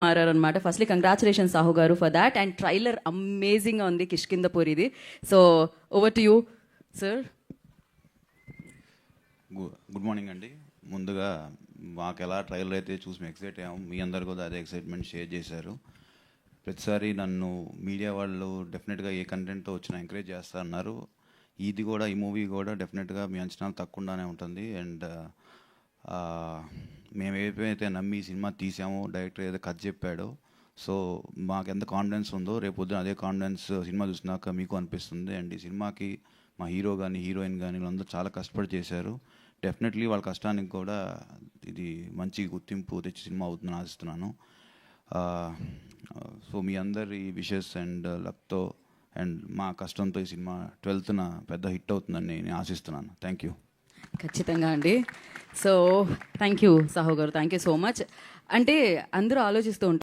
మారారనమాట. Firstly congratulations Sahu garu for that. And trailer అమేజింగ్గా ఉంది కిష్కిందపూరిది. So over to you sir. Good morning అండి. ముందుగా మాకు ఎలా ట్రైలర్ అయితే చూసి మేము ఎక్సైట్ అయ్యాము, మీ అందరు కూడా అదే ఎక్సైట్మెంట్ షేర్ చేశారు. ప్రతిసారి నన్ను మీడియా వాళ్ళు డెఫినెట్గా ఏ కంటెంట్తో వచ్చినా ఎంకరేజ్ చేస్తారన్నారు. ఇది కూడా, ఈ మూవీ కూడా డెఫినెట్గా మీ అంచనాలు తక్కువగానే ఉంటుంది. అండ్ మేము ఏదైతే నమ్మి సినిమా తీసామో, డైరెక్టర్ ఏదో కథ చెప్పాడో, సో మాకు ఎంత కాన్ఫిడెన్స్ ఉందో రేపు పొద్దున అదే కాన్ఫిడెన్స్ సినిమా చూసినాక మీకు అనిపిస్తుంది. అండ్ ఈ సినిమాకి మా హీరో కానీ హీరోయిన్ కానీ వీళ్ళందరూ చాలా కష్టపడి చేశారు. డెఫినెట్లీ వాళ్ళ కష్టానికి కూడా ఇది మంచి గుర్తింపు తెచ్చి సినిమా అవుతుందని ఆశిస్తున్నాను. సో మీ అందరి విషెస్ అండ్ లక్తో అండ్ మా కష్టంతో ఈ సినిమా 12th పెద్ద హిట్ అవుతుందని నేను ఆశిస్తున్నాను. Thank you. ఖచ్చితంగా అండి. సో థ్యాంక్ యూ సాహు గారు, థ్యాంక్ యూ సో మచ్. అంటే అందరూ ఆలోచిస్తూ ఉంటారు